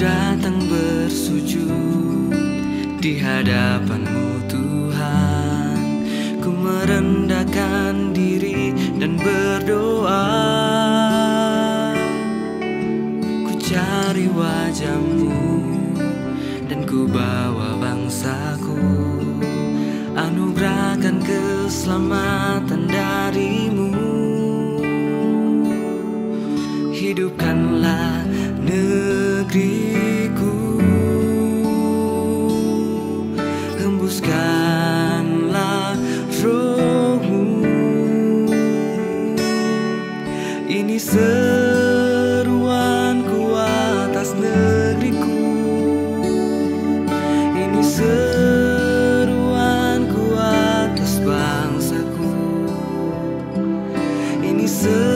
datang bersujud di hadapan-Mu Tuhan. Ku merendahkan diri dan berdoa. Ku cari wajah-Mu dan ku bawa bangsaku. Anugerahkan keselamatan dari-Mu. Hidupkanlah negeriku, hembuskanlah Roh-Mu. Ini seruanku atas negeriku. Ini seruanku atas bangsaku. Ini seruanku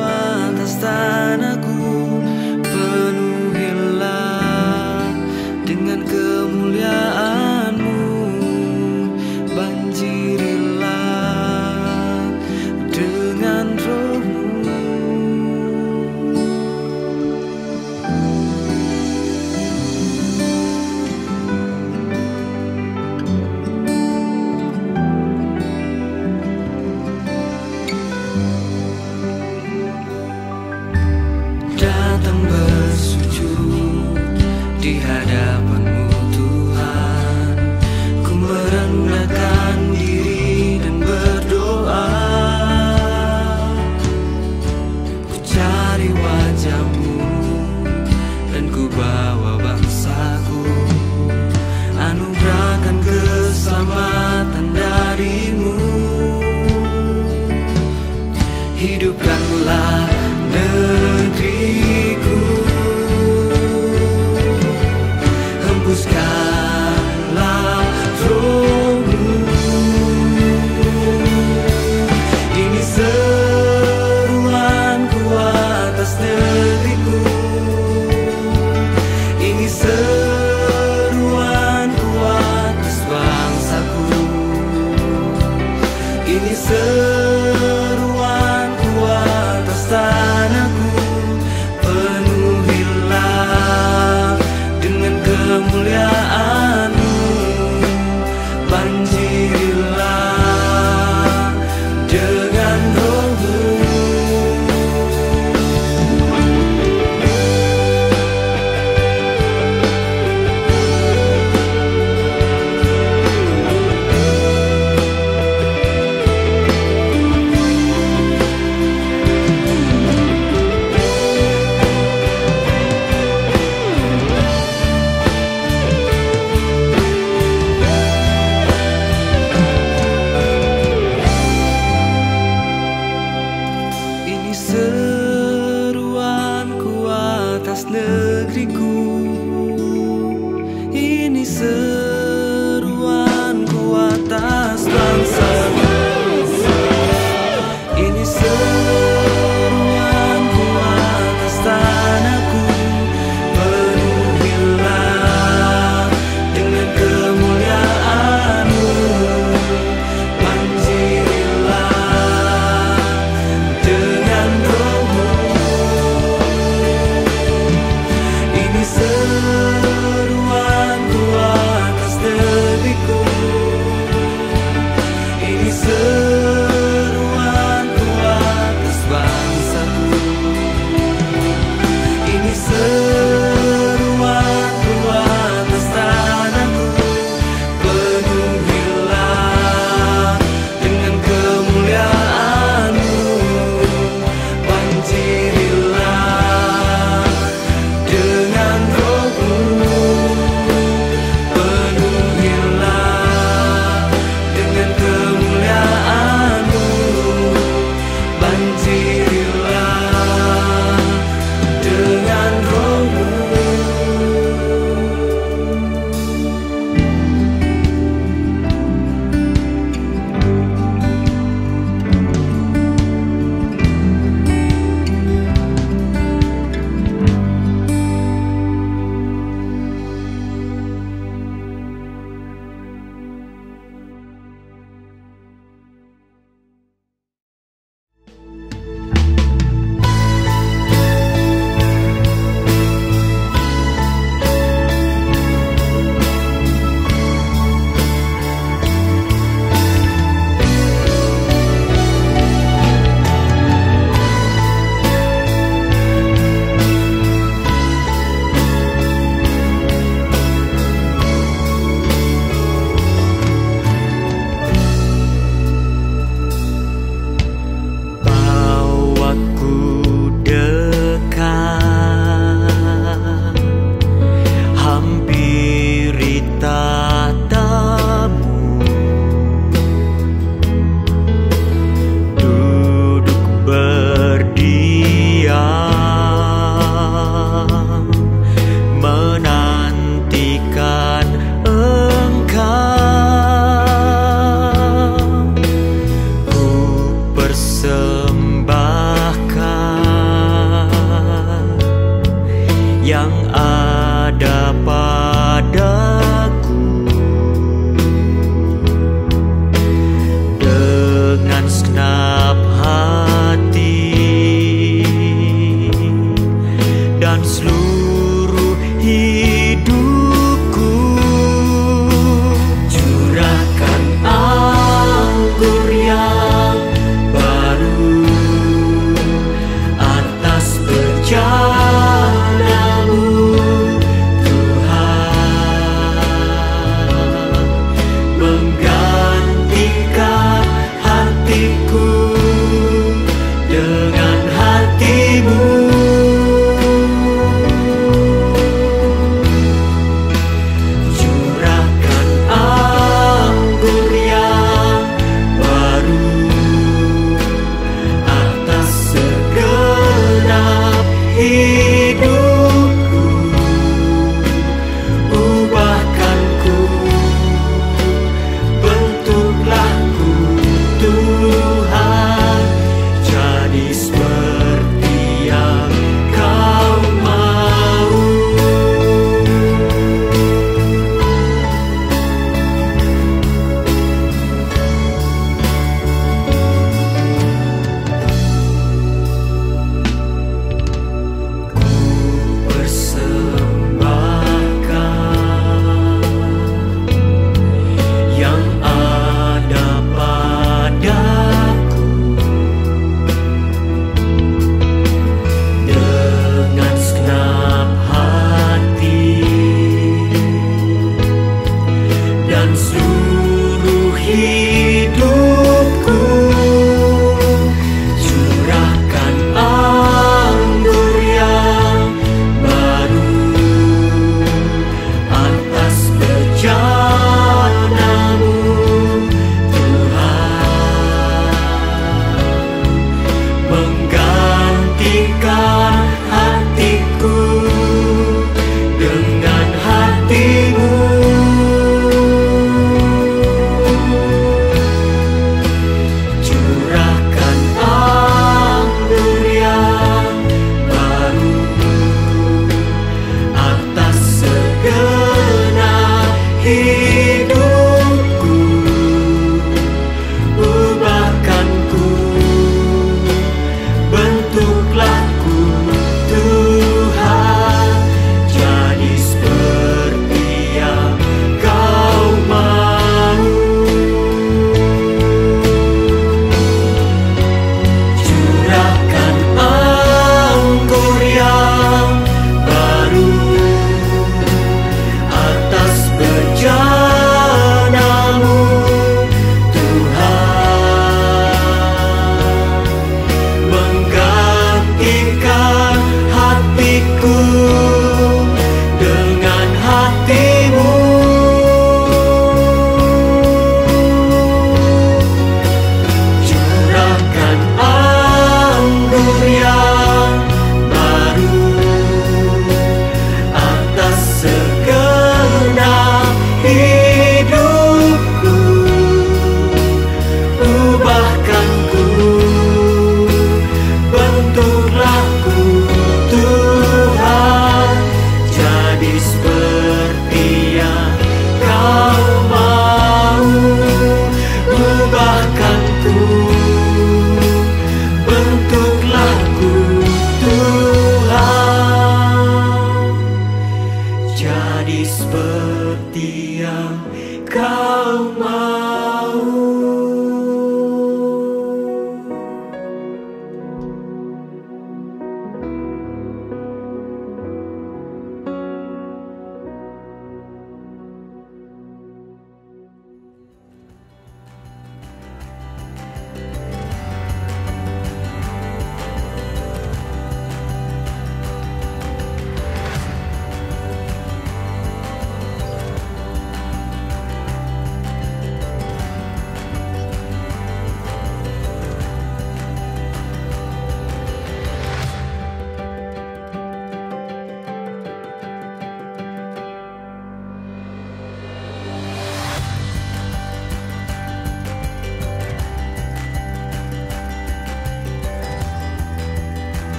atas tanahku. Penuhilah dengan kemuliaan-Mu. Banjirilah dengan Roh-Mu. Datang bersujud di hadapan-Mu Tuhan. Ku merendahkan diri dan berdoa. Ku cari wajah-Mu dan ku bawa bangsaku. Anugerahkan keselamatan dari-Mu. Hidupkanlah negeriku, hembuskanlah Roh-Mu. Ini seruanku atas negeriku. Ini seruanku atas bangsaku. Ini seruanku atas tanahku. Penuhilah dengan kemuliaan-Mu. Banjirilah dengan Roh-Mu. Ini seruanku atas negeriku. Ini seruanku atas bangsaku. Ini seruanku atas tanahku. Penuhilah dengan kemuliaan-Mu. Banjirilah dengan Roh-Mu. Ini yang ada padaku. Dengan segenap hati dan seluruh hidupku, curahkan anggur yang baru atas perjalananmu.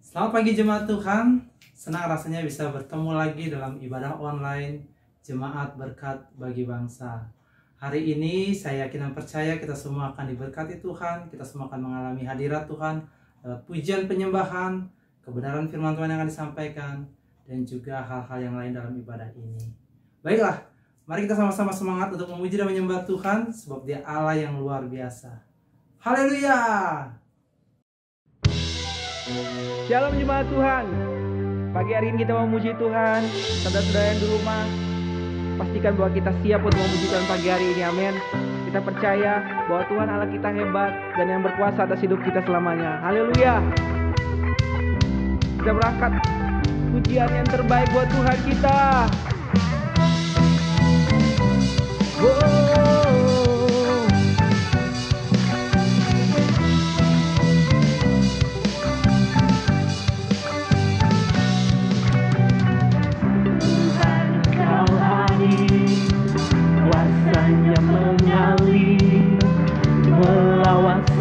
Selamat pagi jemaat Tuhan, senang rasanya bisa bertemu lagi dalam ibadah online Jemaat Berkat Bagi Bangsa. Hari ini saya yakin dan percaya kita semua akan diberkati Tuhan, kita semua akan mengalami hadirat Tuhan, pujian penyembahan, kebenaran firman Tuhan yang akan disampaikan, dan juga hal-hal yang lain dalam ibadah ini. Baiklah, mari kita sama-sama semangat untuk memuji dan menyembah Tuhan, sebab Dia Allah yang luar biasa. Haleluya! Shalom jemaat Tuhan. Pagi hari ini kita memuji Tuhan. Saudara-saudara yang di rumah, pastikan bahwa kita siap untuk memuji Tuhan pagi hari ini. Amin. Kita percaya bahwa Tuhan Allah kita hebat dan yang berkuasa atas hidup kita selamanya. Haleluya. Kita berangkat pujian yang terbaik buat Tuhan kita.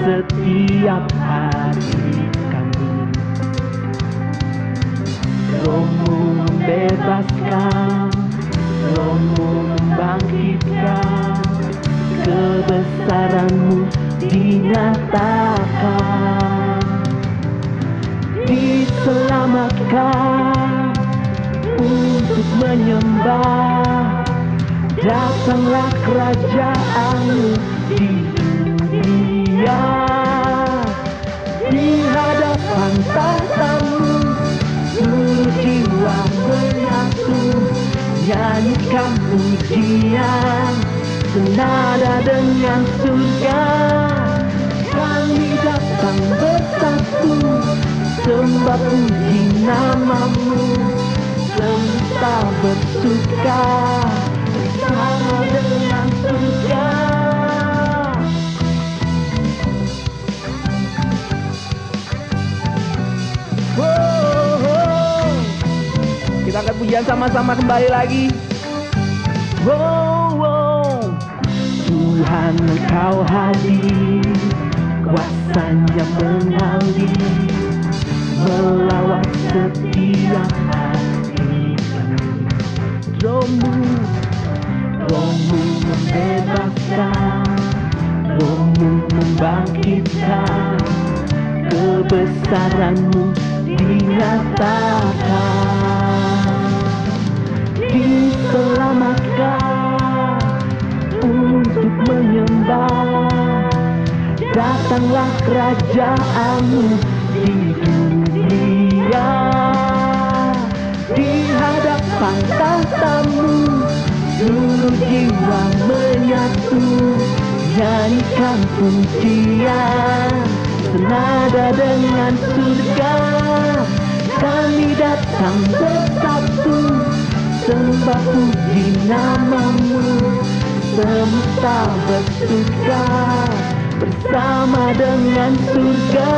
Setiap hari kami, Roh-Mu membebaskan, Roh-Mu membangkitkan, kebesaran-Mu dinyatakan, diselamatkan untuk menyembah. Datanglah kerajaan-Mu di dunia, di hadapan tahta-Mu seluruh jiwa menyatu, nyanyikan pujian senada dengan surga. Kami datang bersatu, sembah puji nama-Mu, semesta bersuka bersama dengan surga. Kita angkat pujian sama-sama kembali lagi. Tuhan Engkau hadir, kuasa-Nya mengalir, melawat setiap hati kami. Roh-Mu membebaskan, Roh-Mu membangkitkan, kebesaran-Mu dinyatakan, diselamatkan untuk menyembah. Datanglah kerajaan-Mu di dunia, di hadapan tahta-Mu seluruh jiwa menyatu, nyanyikan pujian senada dengan surga. Kami datang bersatu, sembah puji nama-Mu, semesta bersuka bersama dengan surga.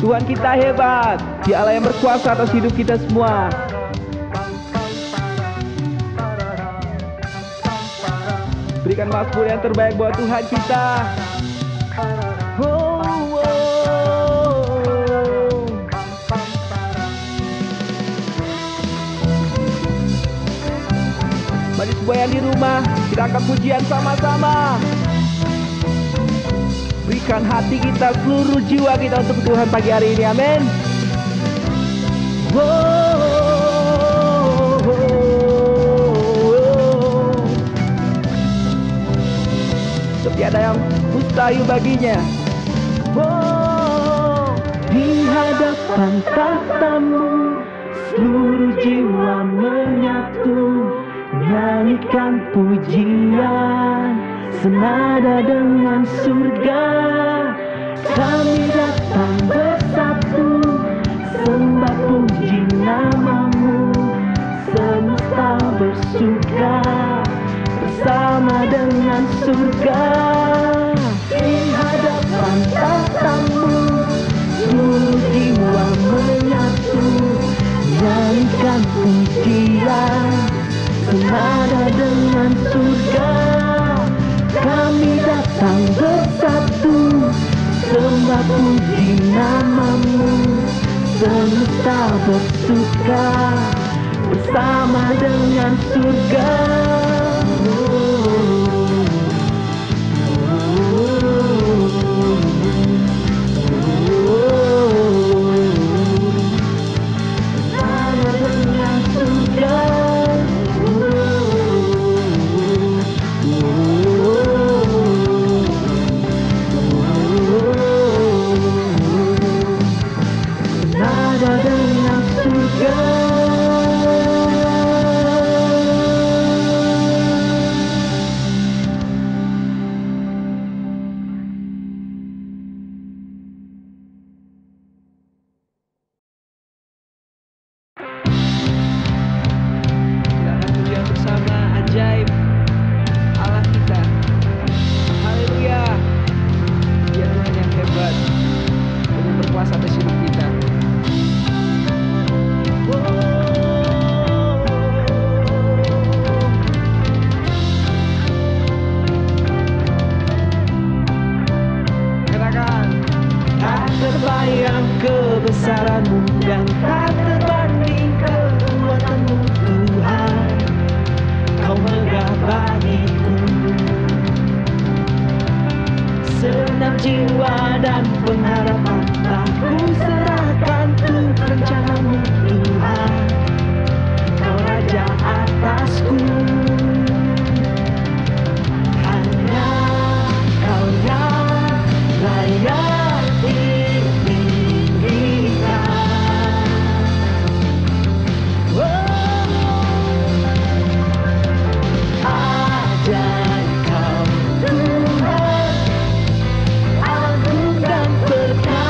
Tuhan kita hebat, Dia Allah yang berkuasa atas hidup kita semua. Berikan mazmur yang terbaik buat Tuhan kita. Bagi semua yang di rumah, kita angkat pujian sama-sama. Berikan hati kita, seluruh jiwa kita untuk Tuhan pagi hari ini. Amin. Tiada yang mustahil baginya. Di hadapan tahta-Mu seluruh jiwa menyatu, nyanyikan pujian senada dengan surga. Kami datang bersatu, sembah puji nama-Mu, semesta bersuka bersama dengan surga. Di hadapan tahta-Mu dengan surga. Kami datang bersatu, sembah puji namamu. Semesta bersuka bersama dengan surga. Bersama dengan surga. Nada dengan surga. Kita akan melihat bersama ajaib Allah kita. Haleluya. Dia Tuhan yang hebat, yang berkuasa atas hidup kita. Katakan, Tak terbayang kebesaranmu dan tak terbanding kekuatanmu Tuhan. Kau megah bagiku, senang jiwa dan pengharapan tak ku serahkan untuk rencanamu Tuhan. Kau raja atasku, hanya kau yang layak ditinggikan. Ajaib kau Tuhan, agung dan perkasa.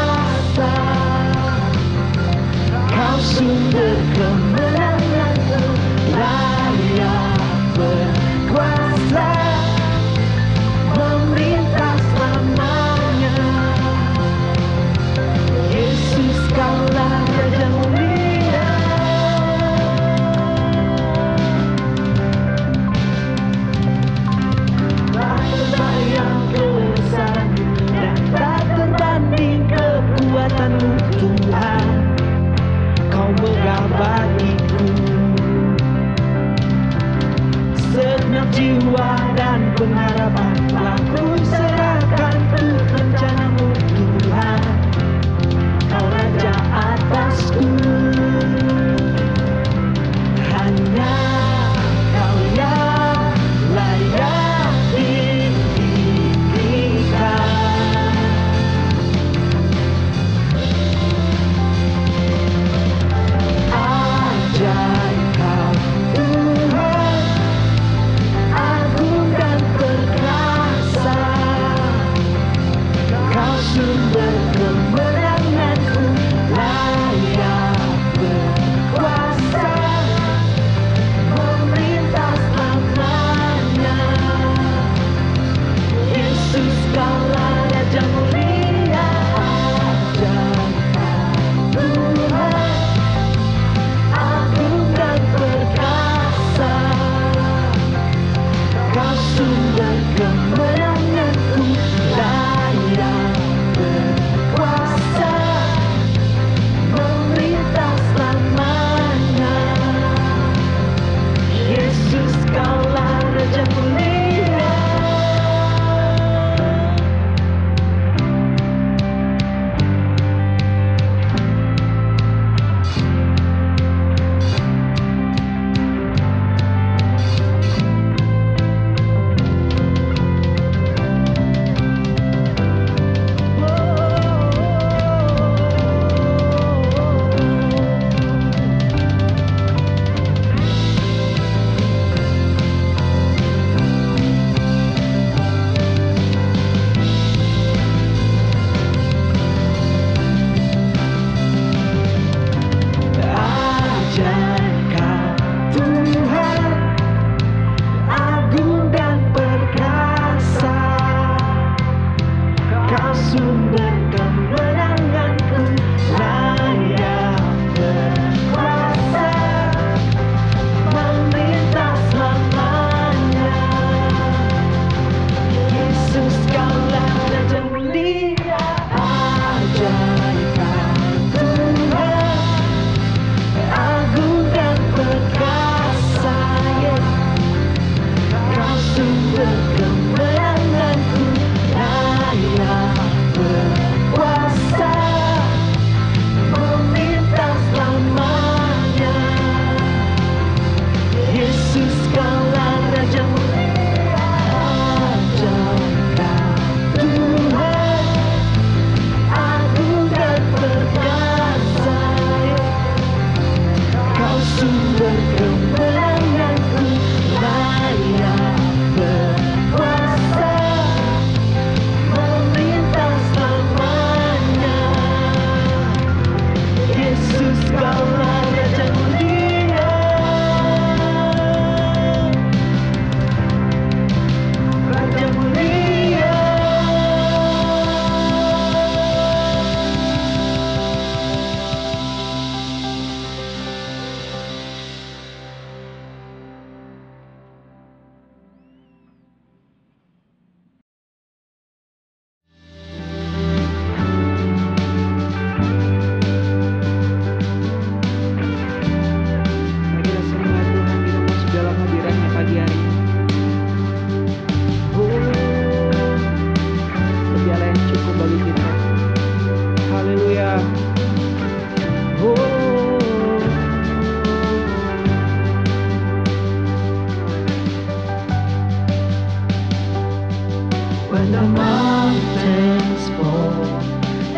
mountains fall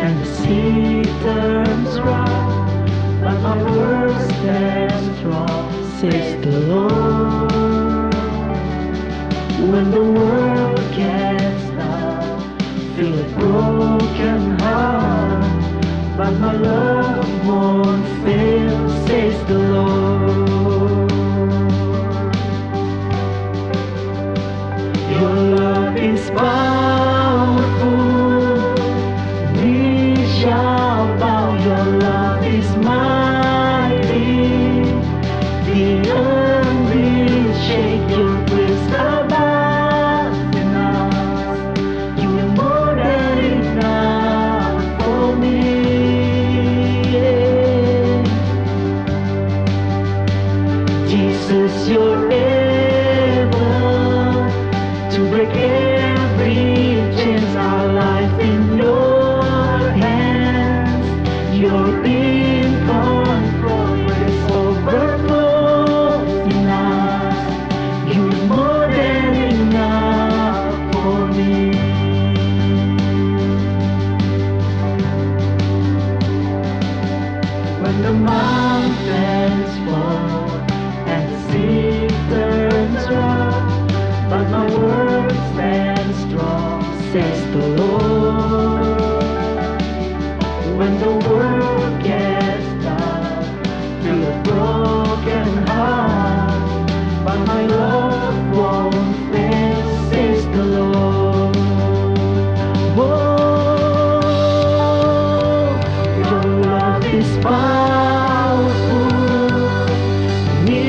and the sea turns round, but my word stands strong, says the Lord. When the world gets down, feel a broken heart, but my love won't fail, says the Lord. Your love is powerful, we shall bow. Your love is mighty, the earth will shake. Your grace abounds in us, you are more than enough for me. Jesus, you're able to break every chains. Our life in your hands, you're in control. Grace overflows in us, you're more than enough for me. When the mountains fall and the sea turns round, but my word stands strong, says the Lord. When the world gets down, feel a broken heart, but my love won't fail, says the Lord. Whoa, your love is powerful, we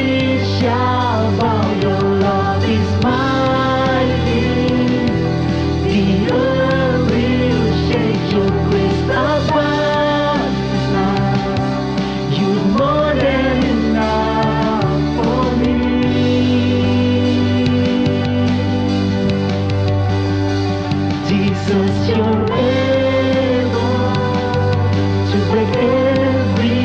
shall bow. Your love is mighty, the earth will shake. Your grace abounds in us, you're more than enough for me. Jesus, you're able to break every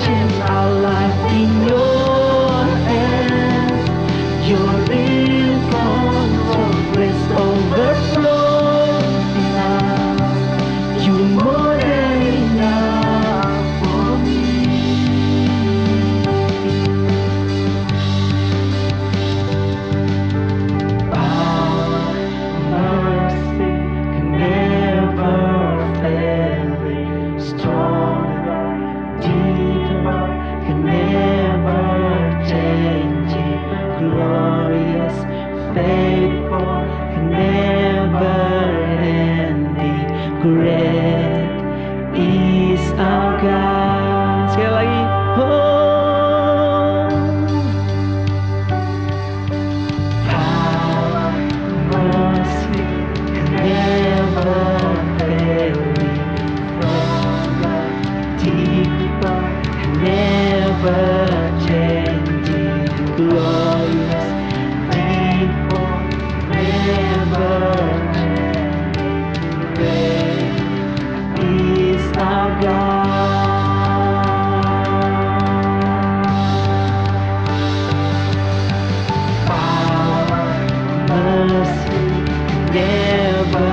chains. Our life in your hands, you're in control. Grace overflows in us, you're more than enough for me. Power, mercy can never fail me. Stronger, deeper, can never change it. Glorious, faithful, can never end it. Great is our God. Sekali lagi. Oh. Power, mercy can never fail me. Stronger, deeper, can never change it. Glorious, faithful, never change it. Great is our God. Power, mercy, never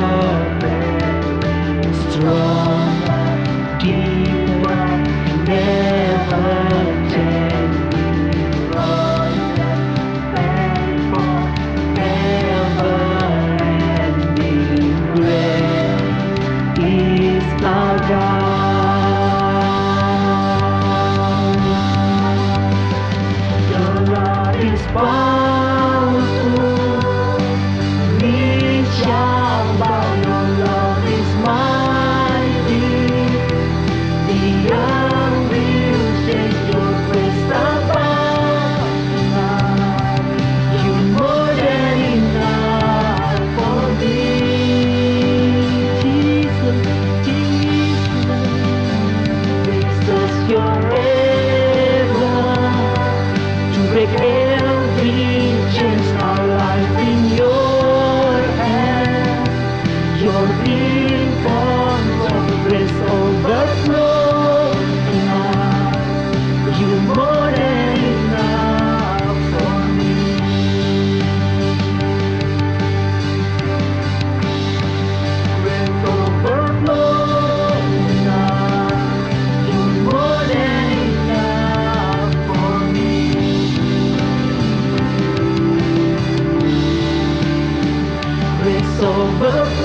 fail. Stronger, deeper, never change. Glorious, faithful, never ending. Great is our God. Your love is powerful, we shall bow. Your love is mighty, the earth will shake. Your grace abounds in us, you're more than enough for me. Jesus, Jesus,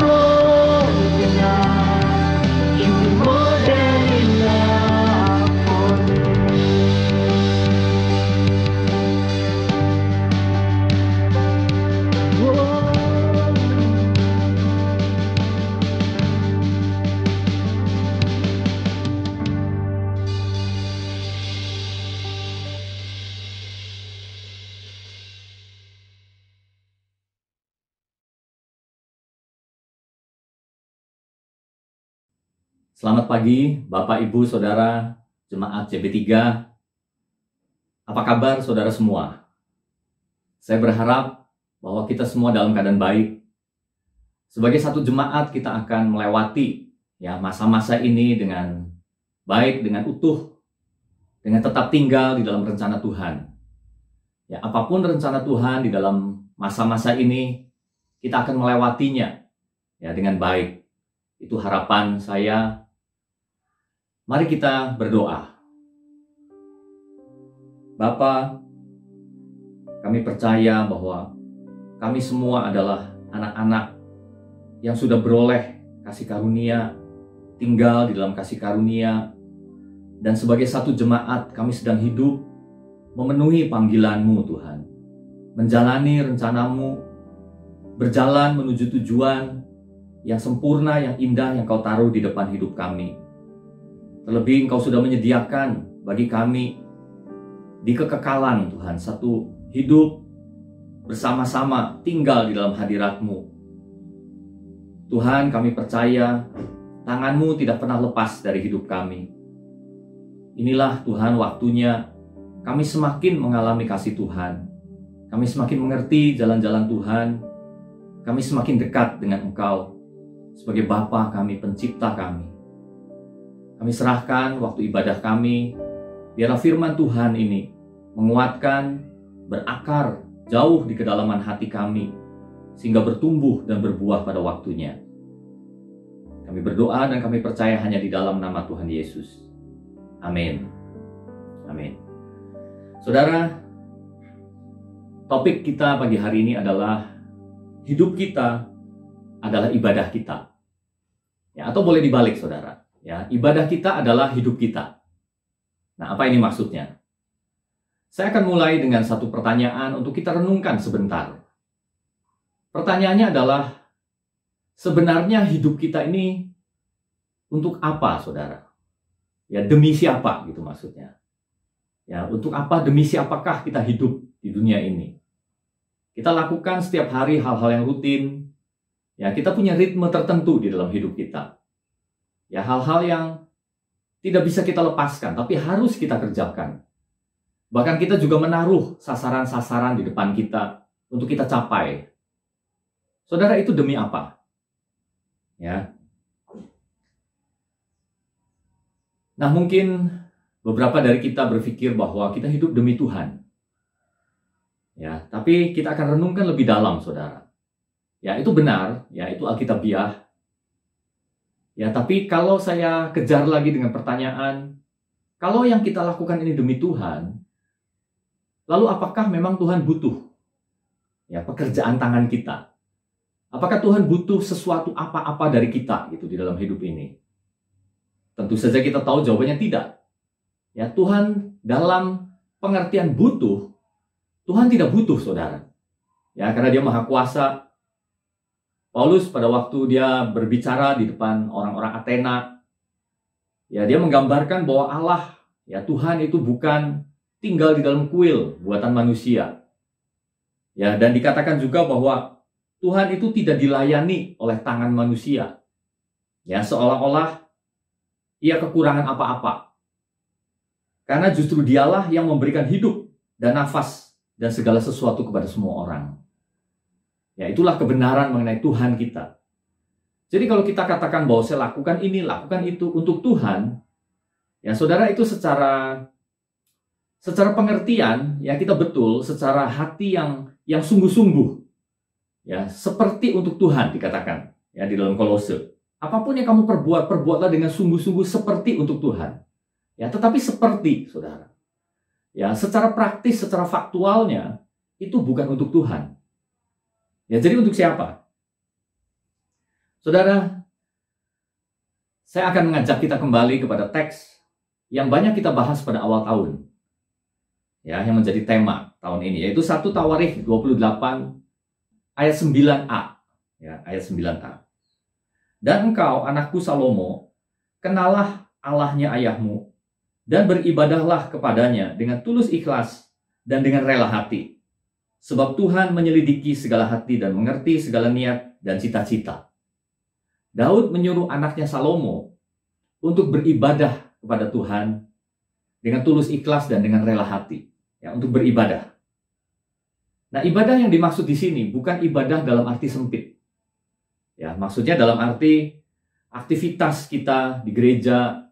more than enough. You're more than enough for me. Whoa. Selamat pagi, Bapak, Ibu, Saudara, Jemaat CB3. Apa kabar saudara semua? Saya berharap bahwa kita semua dalam keadaan baik. Sebagai satu jemaat kita akan melewati masa-masa ini dengan baik, dengan utuh, dengan tetap tinggal di dalam rencana Tuhan. Ya, apapun rencana Tuhan di dalam masa-masa ini, kita akan melewatinya dengan baik. Itu harapan saya. Mari kita berdoa. Bapa, kami percaya bahwa kami semua adalah anak-anak yang sudah beroleh kasih karunia, tinggal di dalam kasih karunia, dan sebagai satu jemaat kami sedang hidup memenuhi panggilan-Mu Tuhan, menjalani rencana-Mu, berjalan menuju tujuan yang sempurna, yang indah yang Kau taruh di depan hidup kami. Terlebih Engkau sudah menyediakan bagi kami di kekekalan Tuhan, satu hidup bersama-sama tinggal di dalam hadirat-Mu. Tuhan, kami percaya tangan-Mu tidak pernah lepas dari hidup kami. Inilah Tuhan waktunya kami semakin mengalami kasih Tuhan. Kami semakin mengerti jalan-jalan Tuhan. Kami semakin dekat dengan Engkau sebagai Bapa kami, pencipta kami. Kami serahkan waktu ibadah kami, biarlah firman Tuhan ini menguatkan, berakar jauh di kedalaman hati kami, sehingga bertumbuh dan berbuah pada waktunya. Kami berdoa dan kami percaya hanya di dalam nama Tuhan Yesus. Amin. Amin. Saudara, topik kita pagi hari ini adalah hidup kita adalah ibadah kita. Ya, atau boleh dibalik, saudara. Ya, ibadah kita adalah hidup kita. Nah, apa ini maksudnya? Saya akan mulai dengan satu pertanyaan untuk kita renungkan sebentar. Pertanyaannya adalah, sebenarnya hidup kita ini untuk apa, saudara? Ya, demi siapa gitu maksudnya. Ya, untuk apa, demi siapakah kita hidup di dunia ini? Kita lakukan setiap hari hal-hal yang rutin. Ya, kita punya ritme tertentu di dalam hidup kita. Ya, hal-hal yang tidak bisa kita lepaskan, tapi harus kita kerjakan. Bahkan kita juga menaruh sasaran-sasaran di depan kita untuk kita capai. Saudara, itu demi apa? Ya. Nah, mungkin beberapa dari kita berpikir bahwa kita hidup demi Tuhan. Ya, tapi kita akan renungkan lebih dalam, saudara. Ya, itu benar, ya, itu alkitabiah. Ya, tapi kalau saya kejar lagi dengan pertanyaan, kalau yang kita lakukan ini demi Tuhan, lalu apakah memang Tuhan butuh pekerjaan tangan kita? Apakah Tuhan butuh sesuatu apa-apa dari kita gitu di dalam hidup ini? Tentu saja kita tahu jawabannya tidak. Ya, Tuhan dalam pengertian butuh, Tuhan tidak butuh, saudara. Ya, karena Dia Maha Kuasa. Paulus pada waktu dia berbicara di depan orang-orang Athena, ya, dia menggambarkan bahwa Allah, ya, Tuhan itu bukan tinggal di dalam kuil buatan manusia. Ya, dan dikatakan juga bahwa Tuhan itu tidak dilayani oleh tangan manusia. Ya, seolah-olah Ia kekurangan apa-apa. Karena justru Dialah yang memberikan hidup dan nafas dan segala sesuatu kepada semua orang. Ya, itulah kebenaran mengenai Tuhan kita. Jadi kalau kita katakan bahwa saya lakukan ini, lakukan itu untuk Tuhan, ya saudara, itu secara pengertian, ya kita betul, secara hati yang sungguh-sungguh, ya seperti untuk Tuhan dikatakan, ya di dalam Kolose. Apapun yang kamu perbuat, perbuatlah dengan sungguh-sungguh seperti untuk Tuhan. Ya, tetapi seperti, saudara. Ya, secara praktis, secara faktualnya, itu bukan untuk Tuhan. Ya, jadi untuk siapa? Saudara, saya akan mengajak kita kembali kepada teks yang banyak kita bahas pada awal tahun. Ya, yang menjadi tema tahun ini, yaitu 1 Tawarikh 28 ayat 9a. Ya, ayat 9a. Dan engkau, anakku Salomo, kenalah Allahnya ayahmu, dan beribadahlah kepadanya dengan tulus ikhlas dan dengan rela hati. Sebab Tuhan menyelidiki segala hati dan mengerti segala niat dan cita-cita. Daud menyuruh anaknya Salomo untuk beribadah kepada Tuhan dengan tulus ikhlas dan dengan rela hati. Ya, untuk beribadah. Nah, ibadah yang dimaksud di sini bukan ibadah dalam arti sempit. Ya, maksudnya dalam arti aktivitas kita di gereja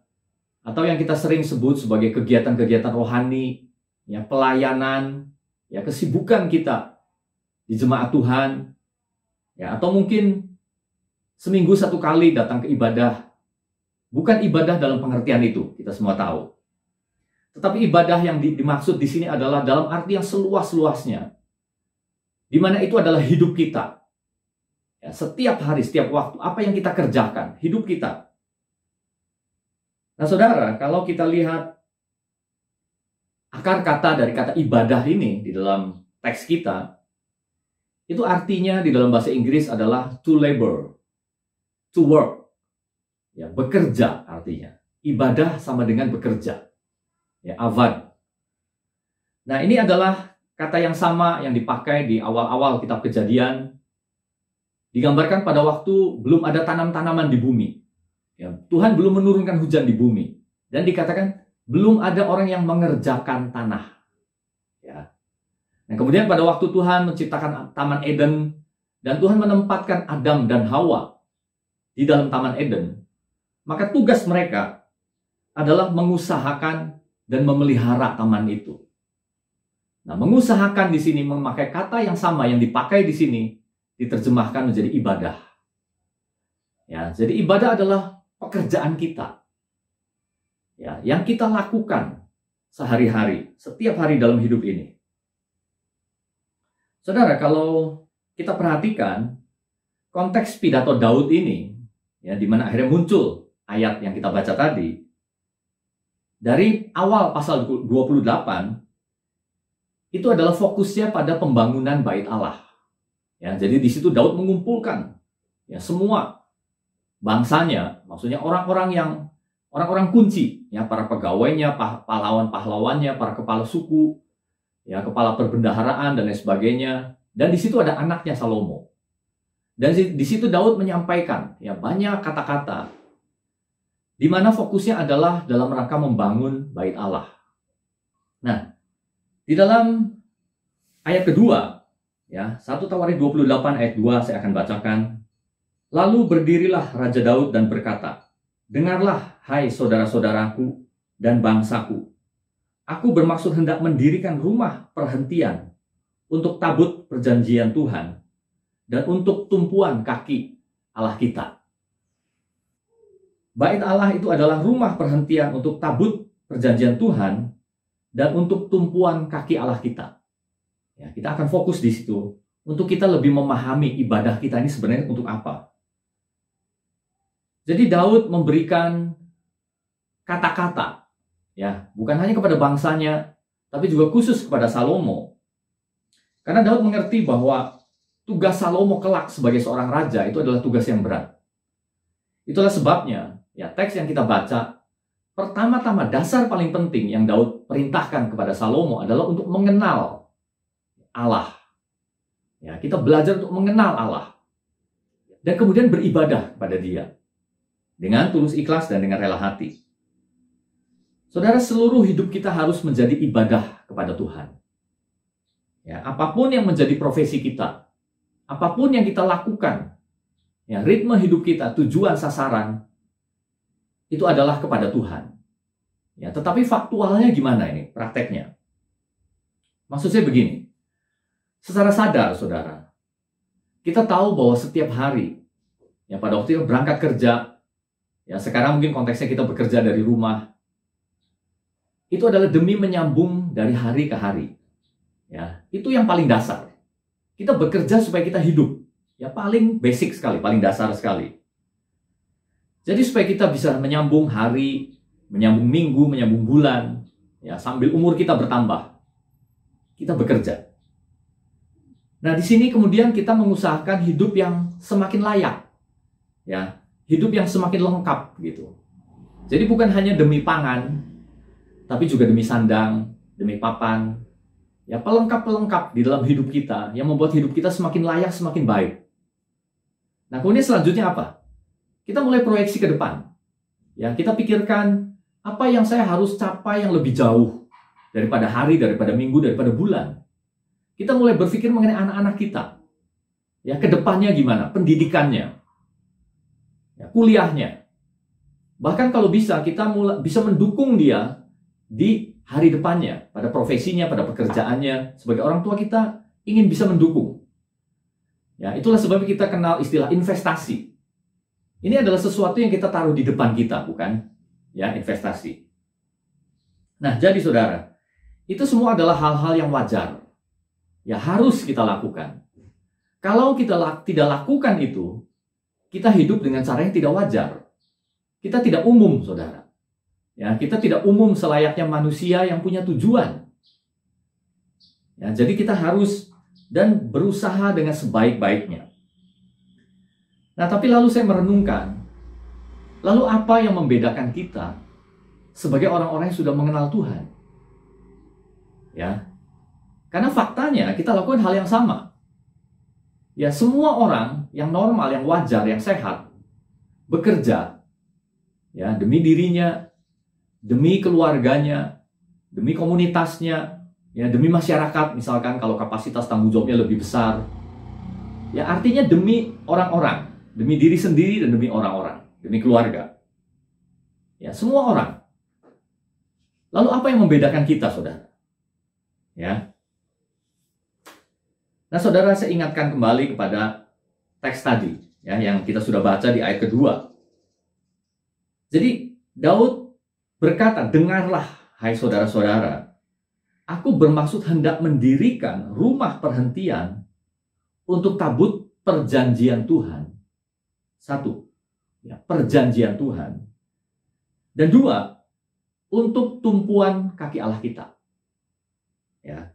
atau yang kita sering sebut sebagai kegiatan-kegiatan rohani, ya, pelayanan, ya, kesibukan kita di jemaat Tuhan, ya, atau mungkin seminggu 1 kali datang ke ibadah. Bukan ibadah dalam pengertian itu, kita semua tahu. Tetapi ibadah yang dimaksud di sini adalah dalam arti yang seluas-luasnya, di mana itu adalah hidup kita. Ya, setiap hari, setiap waktu, apa yang kita kerjakan, hidup kita. Nah, saudara, kalau kita lihat akar kata dari kata ibadah ini di dalam teks kita, itu artinya di dalam bahasa Inggris adalah to labor, to work. Ya, bekerja artinya. Ibadah sama dengan bekerja. Ya, avad. Nah, ini adalah kata yang sama yang dipakai di awal-awal kitab Kejadian. Digambarkan pada waktu belum ada tanam-tanaman di bumi. Ya, Tuhan belum menurunkan hujan di bumi. Dan dikatakan belum ada orang yang mengerjakan tanah. Ya. Nah, kemudian pada waktu Tuhan menciptakan Taman Eden, dan Tuhan menempatkan Adam dan Hawa di dalam Taman Eden, maka tugas mereka adalah mengusahakan dan memelihara taman itu. Nah, mengusahakan di sini memakai kata yang sama yang dipakai di sini, diterjemahkan menjadi ibadah. Ya, jadi ibadah adalah pekerjaan kita. Ya, yang kita lakukan sehari-hari, setiap hari dalam hidup ini. Saudara, kalau kita perhatikan konteks pidato Daud ini, ya, di mana akhirnya muncul ayat yang kita baca tadi, dari awal pasal 28, itu adalah fokusnya pada pembangunan bait Allah. Ya, jadi di situ Daud mengumpulkan, ya, semua bangsanya, maksudnya orang-orang kunci, ya, para pegawainya, pahlawan-pahlawannya, para kepala suku, ya, kepala perbendaharaan dan lain sebagainya. Dan di situ ada anaknya Salomo. Dan di situ Daud menyampaikan, ya, banyak kata-kata di mana fokusnya adalah dalam rangka membangun bait Allah. Nah, di dalam ayat kedua, ya, 1 Tawarikh 28 ayat 2 saya akan bacakan. Lalu berdirilah Raja Daud dan berkata, dengarlah, hai saudara-saudaraku dan bangsaku. Aku bermaksud hendak mendirikan rumah perhentian untuk tabut perjanjian Tuhan dan untuk tumpuan kaki Allah kita. Bait Allah itu adalah rumah perhentian untuk tabut perjanjian Tuhan dan untuk tumpuan kaki Allah kita. Ya, kita akan fokus di situ untuk kita lebih memahami ibadah kita ini sebenarnya untuk apa. Jadi Daud memberikan kata-kata, ya, bukan hanya kepada bangsanya, tapi juga khusus kepada Salomo. Karena Daud mengerti bahwa tugas Salomo kelak sebagai seorang raja itu adalah tugas yang berat. Itulah sebabnya, ya, teks yang kita baca, pertama-tama dasar paling penting yang Daud perintahkan kepada Salomo adalah untuk mengenal Allah. Ya, kita belajar untuk mengenal Allah. Dan kemudian beribadah kepada Dia. Dengan tulus ikhlas dan dengan rela hati. Saudara, seluruh hidup kita harus menjadi ibadah kepada Tuhan. Ya, apapun yang menjadi profesi kita, apapun yang kita lakukan, ya, ritme hidup kita, tujuan, sasaran, itu adalah kepada Tuhan. Ya, tetapi faktualnya gimana ini, prakteknya? Maksud saya begini, secara sadar, saudara, kita tahu bahwa setiap hari, ya, pada waktu itu berangkat kerja, ya, sekarang mungkin konteksnya kita bekerja dari rumah, itu adalah demi menyambung dari hari ke hari. Ya, itu yang paling dasar. Kita bekerja supaya kita hidup. Ya, paling basic sekali, paling dasar sekali. Jadi supaya kita bisa menyambung hari, menyambung minggu, menyambung bulan, ya sambil umur kita bertambah, kita bekerja. Nah, di sini kemudian kita mengusahakan hidup yang semakin layak, ya, hidup yang semakin lengkap gitu. Jadi bukan hanya demi pangan, tapi juga demi sandang, demi papan, ya pelengkap-pelengkap di dalam hidup kita yang membuat hidup kita semakin layak, semakin baik. Nah, kemudian selanjutnya apa? Kita mulai proyeksi ke depan. Ya, kita pikirkan apa yang saya harus capai yang lebih jauh daripada hari, daripada minggu, daripada bulan. Kita mulai berpikir mengenai anak-anak kita. Ya, ke depannya gimana? Pendidikannya. Ya, kuliahnya. Bahkan kalau bisa, kita bisa mendukung dia di hari depannya, pada profesinya, pada pekerjaannya. Sebagai orang tua kita ingin bisa mendukung. Ya, itulah sebabnya kita kenal istilah investasi. Ini adalah sesuatu yang kita taruh di depan kita, bukan? Ya, investasi. Nah, jadi saudara, itu semua adalah hal-hal yang wajar. Ya, harus kita lakukan. Kalau kita tidak lakukan itu, kita hidup dengan cara yang tidak wajar. Kita tidak umum, saudara. Ya, kita tidak umum selayaknya manusia yang punya tujuan. Ya, jadi kita harus dan berusaha dengan sebaik-baiknya. Nah, tapi lalu saya merenungkan, lalu apa yang membedakan kita sebagai orang-orang yang sudah mengenal Tuhan? Ya, karena faktanya kita lakukan hal yang sama. Ya, semua orang yang normal, yang wajar, yang sehat, bekerja, ya, demi dirinya, demi keluarganya, demi komunitasnya, ya, demi masyarakat, misalkan kalau kapasitas tanggung jawabnya lebih besar. Ya, artinya demi orang-orang. Demi diri sendiri dan demi orang-orang, demi keluarga. Ya, semua orang. Lalu apa yang membedakan kita, saudara? Ya. Nah, saudara, saya ingatkan kembali kepada teks tadi, ya, yang kita sudah baca di ayat kedua. Jadi, Daud berkata, "Dengarlah, hai saudara-saudara, aku bermaksud hendak mendirikan rumah perhentian untuk tabut perjanjian Tuhan." Satu, ya, perjanjian Tuhan. Dan dua, untuk tumpuan kaki Allah kita. Ya.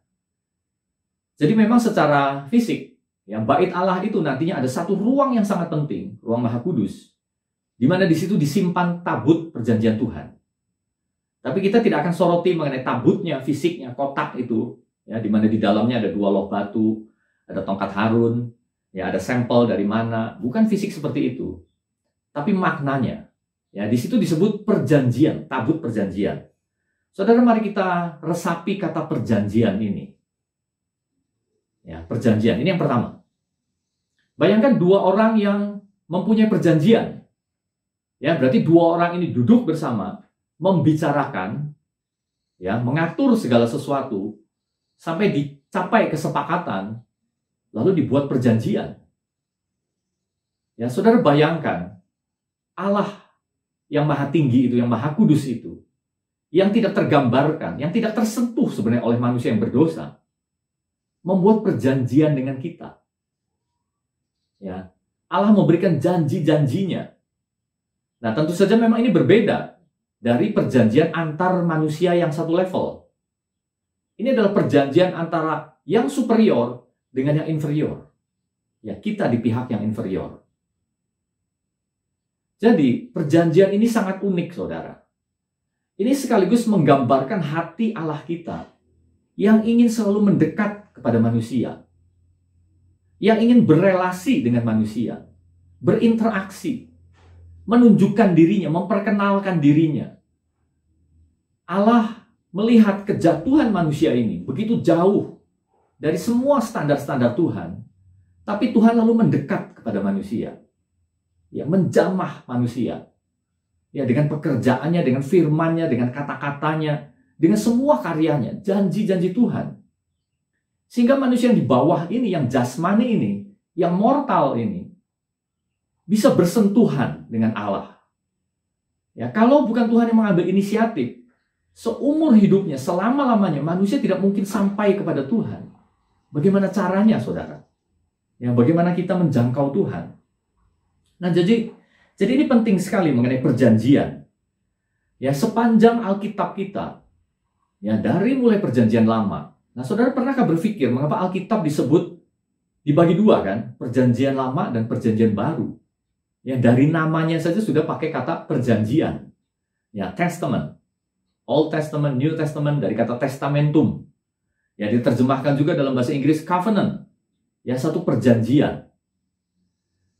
Jadi memang secara fisik, ya, bait Allah itu nantinya ada satu ruang yang sangat penting, ruang Maha Kudus, di mana di situ disimpan tabut perjanjian Tuhan. Tapi kita tidak akan soroti mengenai tabutnya, fisiknya, kotak itu, ya, di mana di dalamnya ada 2 loh batu, ada tongkat Harun. Ya, ada sampel dari mana, bukan fisik seperti itu, tapi maknanya. Ya, di situ disebut perjanjian, tabut perjanjian. Saudara, mari kita resapi kata perjanjian ini. Ya, perjanjian, ini yang pertama. Bayangkan 2 orang yang mempunyai perjanjian. Ya, berarti 2 orang ini duduk bersama, membicarakan, ya, mengatur segala sesuatu, sampai dicapai kesepakatan, lalu dibuat perjanjian. Ya, saudara bayangkan, Allah yang maha tinggi itu, yang maha kudus itu, yang tidak tergambarkan, yang tidak tersentuh sebenarnya oleh manusia yang berdosa, membuat perjanjian dengan kita. Ya, Allah memberikan janji-janjinya. Nah, tentu saja memang ini berbeda dari perjanjian antar manusia yang satu level. Ini adalah perjanjian antara yang superior dengan yang inferior. Ya, kita di pihak yang inferior. Jadi, perjanjian ini sangat unik, saudara. Ini sekaligus menggambarkan hati Allah kita yang ingin selalu mendekat kepada manusia. Yang ingin berelasi dengan manusia. Berinteraksi. Menunjukkan dirinya, memperkenalkan dirinya. Allah melihat kejatuhan manusia ini begitu jauh dari semua standar-standar Tuhan, tapi Tuhan lalu mendekat kepada manusia, ya, menjamah manusia, ya, dengan pekerjaannya, dengan firman-Nya, dengan kata-katanya, dengan semua karyanya, janji-janji Tuhan, sehingga manusia yang di bawah ini, yang jasmani ini, yang mortal ini, bisa bersentuhan dengan Allah. Ya, kalau bukan Tuhan yang mengambil inisiatif, seumur hidupnya, selama-lamanya, manusia tidak mungkin sampai kepada Tuhan. Bagaimana caranya, saudara? Ya, bagaimana kita menjangkau Tuhan? Nah, jadi Jadi ini penting sekali mengenai perjanjian. Ya, sepanjang Alkitab kita, ya dari mulai perjanjian lama. Nah, saudara pernahkah berpikir mengapa Alkitab disebut dibagi dua kan? Perjanjian lama dan perjanjian baru. Ya, dari namanya saja sudah pakai kata perjanjian. Ya, testament. Old Testament, New Testament, dari kata testamentum. Ya, diterjemahkan juga dalam bahasa Inggris covenant. Ya, satu perjanjian.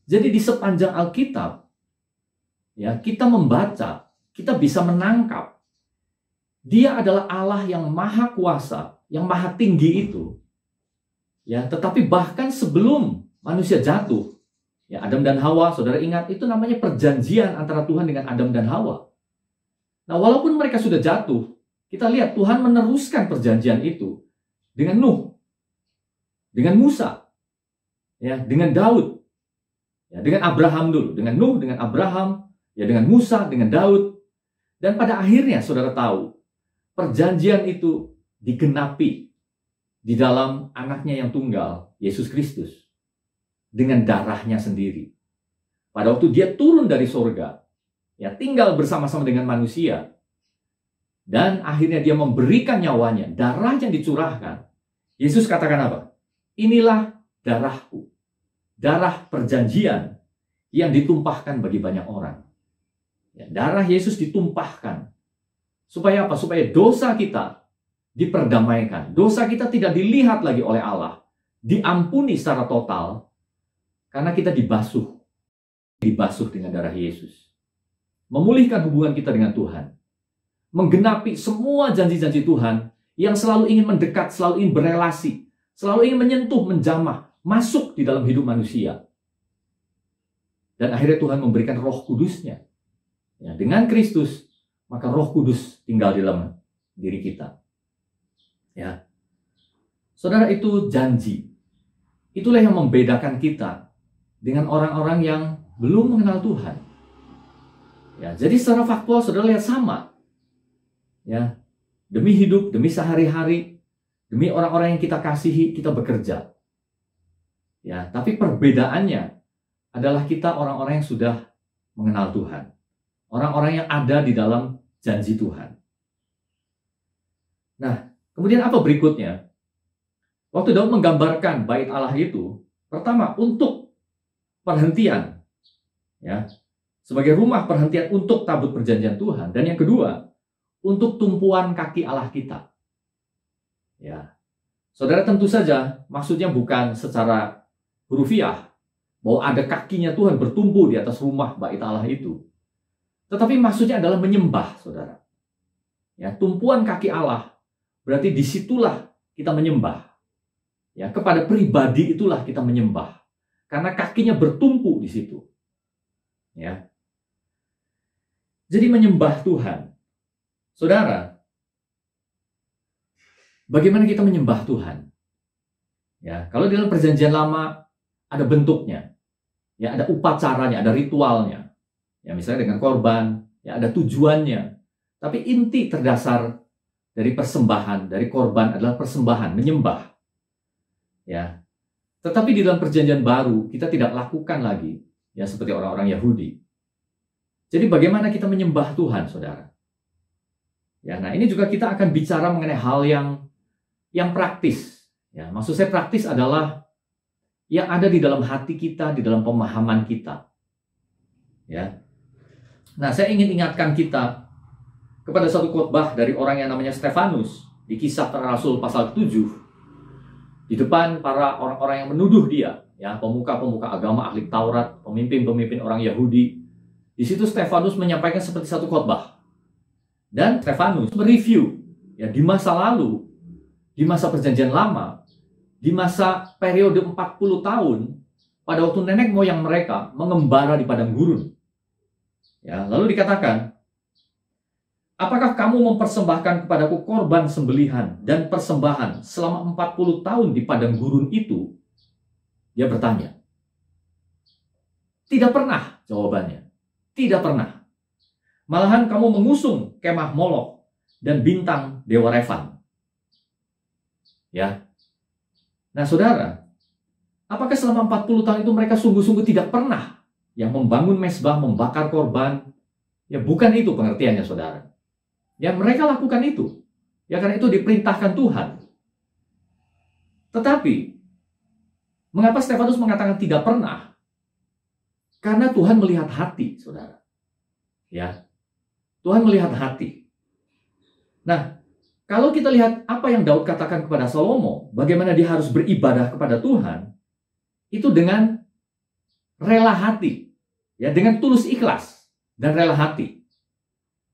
Jadi di sepanjang Alkitab, ya kita membaca, kita bisa menangkap Dia adalah Allah yang maha kuasa, yang maha tinggi itu. Ya, tetapi bahkan sebelum manusia jatuh, ya Adam dan Hawa, saudara ingat, itu namanya perjanjian antara Tuhan dengan Adam dan Hawa. Nah, walaupun mereka sudah jatuh, kita lihat Tuhan meneruskan perjanjian itu dengan Nuh, dengan Musa, ya, dengan Daud, ya, dengan Abraham dulu, dengan Nuh, dengan Abraham, ya, dengan Musa, dengan Daud. Dan pada akhirnya saudara tahu, perjanjian itu digenapi di dalam anaknya yang tunggal, Yesus Kristus, dengan darahnya sendiri. Pada waktu dia turun dari sorga, ya tinggal bersama-sama dengan manusia, dan akhirnya dia memberikan nyawanya, darah yang dicurahkan. Yesus katakan apa? Inilah darahku, darah perjanjian yang ditumpahkan bagi banyak orang. Ya, darah Yesus ditumpahkan. Supaya apa? Supaya dosa kita diperdamaikan. Dosa kita tidak dilihat lagi oleh Allah. Diampuni secara total. Karena kita dibasuh. Dibasuh dengan darah Yesus. Memulihkan hubungan kita dengan Tuhan. Menggenapi semua janji-janji Tuhan yang selalu ingin mendekat, selalu ingin berelasi, selalu ingin menyentuh, menjamah, masuk di dalam hidup manusia. Dan akhirnya Tuhan memberikan Roh Kudus-Nya. Ya, dengan Kristus, maka Roh Kudus tinggal di dalam diri kita. Ya. Saudara, itu janji. Itulah yang membedakan kita dengan orang-orang yang belum mengenal Tuhan. Ya, jadi secara faktual saudara lihat sama. Ya. Demi hidup, demi sehari-hari, demi orang-orang yang kita kasihi, kita bekerja. Ya, tapi perbedaannya adalah kita orang-orang yang sudah mengenal Tuhan. Orang-orang yang ada di dalam janji Tuhan. Nah, kemudian apa berikutnya? Waktu Daud menggambarkan bait Allah itu, pertama untuk perhentian, ya, sebagai rumah perhentian untuk tabut perjanjian Tuhan, dan yang kedua untuk tumpuan kaki Allah kita. Ya, saudara tentu saja maksudnya bukan secara hurufiah bahwa ada kakinya Tuhan bertumpu di atas rumah bait Allah itu. Tetapi maksudnya adalah menyembah, saudara. Ya, tumpuan kaki Allah berarti disitulah kita menyembah. Ya, kepada pribadi itulah kita menyembah, karena kakinya bertumpu di situ. Ya, jadi menyembah Tuhan, saudara. Bagaimana kita menyembah Tuhan? Ya, kalau di dalam perjanjian lama ada bentuknya, ya ada upacaranya, ada ritualnya. Ya, misalnya dengan korban, ya ada tujuannya. Tapi inti terdasar dari persembahan, dari korban adalah persembahan, menyembah. Ya. Tetapi di dalam perjanjian baru, kita tidak lakukan lagi, ya seperti orang-orang Yahudi. Jadi bagaimana kita menyembah Tuhan, saudara? Ya, nah ini juga kita akan bicara mengenai hal yang praktis. Ya, maksud saya praktis adalah yang ada di dalam hati kita, di dalam pemahaman kita. Ya. Nah, saya ingin ingatkan kita kepada satu khotbah dari orang yang namanya Stefanus di Kisah Para Rasul pasal 7. Di depan para orang-orang yang menuduh dia, ya, pemuka-pemuka agama, ahli Taurat, pemimpin-pemimpin orang Yahudi. Di situ Stefanus menyampaikan seperti satu khotbah. Dan Stefanus mereview, ya, di masa lalu, di masa perjanjian lama, di masa periode 40 tahun, pada waktu nenek moyang mereka mengembara di padang gurun. Ya, lalu dikatakan, apakah kamu mempersembahkan kepadaku korban sembelihan dan persembahan selama 40 tahun di padang gurun itu? Dia bertanya. Tidak pernah, jawabannya. Tidak pernah. Malahan kamu mengusung kemah Molok dan bintang Dewa Revan. Ya. Nah, saudara, apakah selama 40 tahun itu mereka sungguh-sungguh tidak pernah, yang membangun mezbah, membakar korban. Ya bukan itu pengertiannya saudara. Ya mereka lakukan itu. Ya karena itu diperintahkan Tuhan. Tetapi mengapa Stefanus mengatakan tidak pernah? Karena Tuhan melihat hati, saudara. Ya, Tuhan melihat hati. Nah, kalau kita lihat apa yang Daud katakan kepada Salomo, bagaimana dia harus beribadah kepada Tuhan, itu dengan rela hati, ya, dengan tulus ikhlas dan rela hati.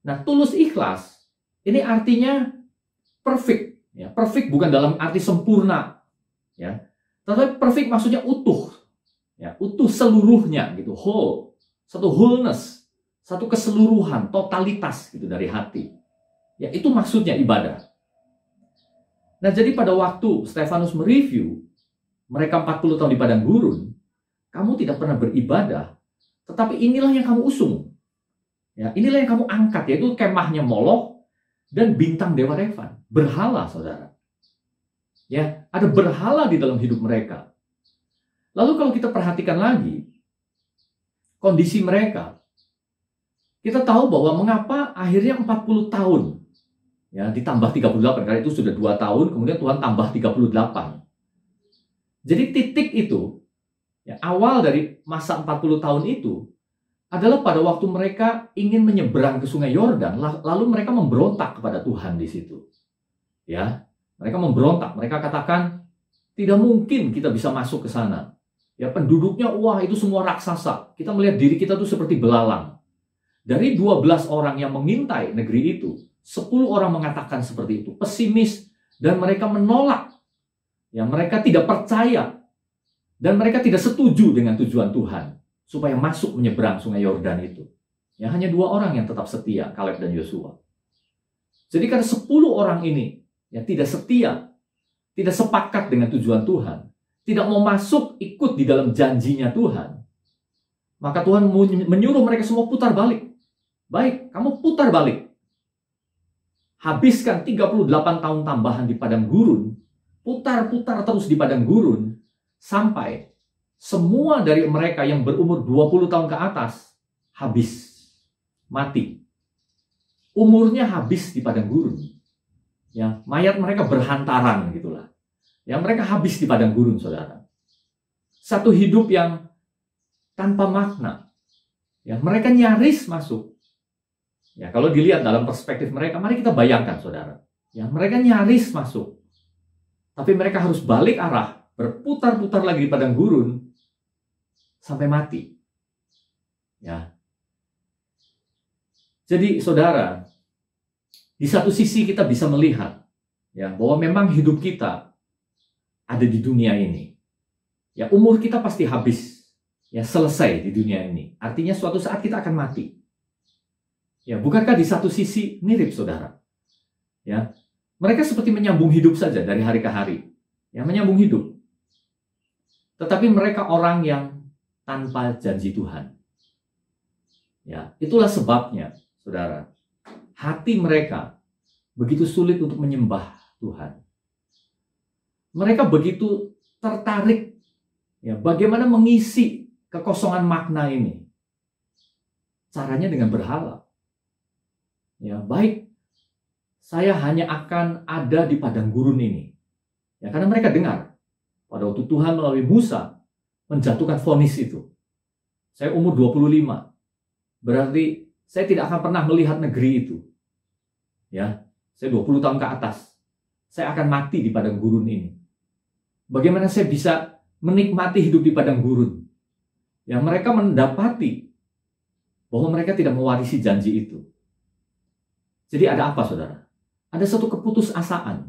Nah, tulus ikhlas ini artinya perfect, ya, perfect bukan dalam arti sempurna, ya, tetapi perfect maksudnya utuh, ya, utuh seluruhnya, gitu, whole, satu wholeness, satu keseluruhan, totalitas, gitu, dari hati. Ya, itu maksudnya ibadah. Nah, jadi pada waktu Stefanus mereview mereka 40 tahun di padang gurun, kamu tidak pernah beribadah, tetapi inilah yang kamu usung. Ya, inilah yang kamu angkat, yaitu kemahnya Molok dan bintang Dewa Revan, berhala, saudara. Ya, ada berhala di dalam hidup mereka. Lalu kalau kita perhatikan lagi kondisi mereka, kita tahu bahwa mengapa akhirnya 40 tahun, ya, ditambah 38, karena itu sudah 2 tahun, kemudian Tuhan tambah 38. Jadi titik itu, ya, awal dari masa 40 tahun itu, adalah pada waktu mereka ingin menyeberang ke sungai Yordan, lalu mereka memberontak kepada Tuhan di situ. Ya, mereka memberontak, mereka katakan, tidak mungkin kita bisa masuk ke sana. Ya, penduduknya, wah, itu semua raksasa. Kita melihat diri kita tuh seperti belalang. Dari 12 orang yang mengintai negeri itu, 10 orang mengatakan seperti itu, pesimis, dan mereka menolak. Ya, mereka tidak percaya, dan mereka tidak setuju dengan tujuan Tuhan, supaya masuk menyeberang sungai Yordan itu. Ya, hanya 2 orang yang tetap setia, Kaleb dan Yosua. Jadi karena 10 orang ini, ya, tidak setia, tidak sepakat dengan tujuan Tuhan, tidak mau masuk ikut di dalam janjinya Tuhan, maka Tuhan menyuruh mereka semua putar balik. Baik, kamu putar balik. Habiskan 38 tahun tambahan di padang gurun, putar-putar terus di padang gurun, sampai semua dari mereka yang berumur 20 tahun ke atas habis, mati. Umurnya habis di padang gurun. Ya, mayat mereka berhantaran, gitulah. Ya, mereka habis di padang gurun, saudara. Satu hidup yang tanpa makna. Ya, mereka nyaris masuk. Ya, kalau dilihat dalam perspektif mereka, mari kita bayangkan, saudara. Ya, mereka nyaris masuk. Tapi mereka harus balik arah, berputar-putar lagi di padang gurun, sampai mati. Ya. Jadi, saudara, di satu sisi kita bisa melihat, ya, bahwa memang hidup kita ada di dunia ini. Ya, umur kita pasti habis. Ya, selesai di dunia ini. Artinya suatu saat kita akan mati. Ya, bukankah di satu sisi mirip, saudara? Ya, mereka seperti menyambung hidup saja dari hari ke hari. Ya, menyambung hidup. Tetapi mereka orang yang tanpa janji Tuhan. Ya, itulah sebabnya, saudara, hati mereka begitu sulit untuk menyembah Tuhan. Mereka begitu tertarik, ya, bagaimana mengisi kekosongan makna ini. Caranya dengan berhala. Ya, baik, saya hanya akan ada di padang gurun ini. Ya, karena mereka dengar pada waktu Tuhan melalui Musa menjatuhkan vonis itu. Saya umur 25. Berarti saya tidak akan pernah melihat negeri itu. Ya, saya 20 tahun ke atas. Saya akan mati di padang gurun ini. Bagaimana saya bisa menikmati hidup di padang gurun? Ya, mereka mendapati bahwa mereka tidak mewarisi janji itu. Jadi ada apa, saudara? Ada satu keputusasaan.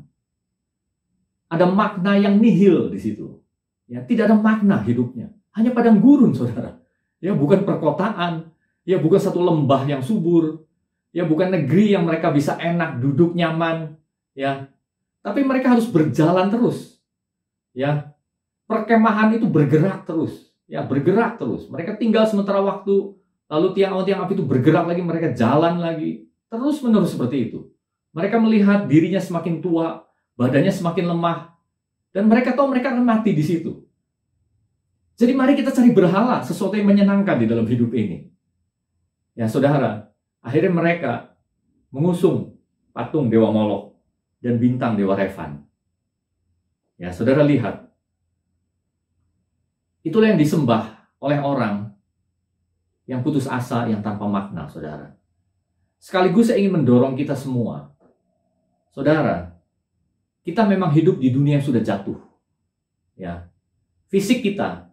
Ada makna yang nihil di situ. Ya, tidak ada makna hidupnya. Hanya padang gurun, saudara. Ya, bukan perkotaan. Ya, bukan satu lembah yang subur. Ya, bukan negeri yang mereka bisa enak duduk nyaman. Ya, tapi mereka harus berjalan terus. Ya, perkemahan itu bergerak terus. Ya, bergerak terus. Mereka tinggal sementara waktu, lalu tiang api itu bergerak lagi, mereka jalan lagi. Terus menerus seperti itu. Mereka melihat dirinya semakin tua, badannya semakin lemah, dan mereka tahu mereka akan mati di situ. Jadi mari kita cari berhala, sesuatu yang menyenangkan di dalam hidup ini. Ya saudara, akhirnya mereka mengusung patung Dewa Molok dan bintang Dewa Revan. Ya saudara lihat, itulah yang disembah oleh orang yang putus asa, yang tanpa makna, saudara. Sekaligus saya ingin mendorong kita semua. Saudara, kita memang hidup di dunia yang sudah jatuh. Ya, fisik kita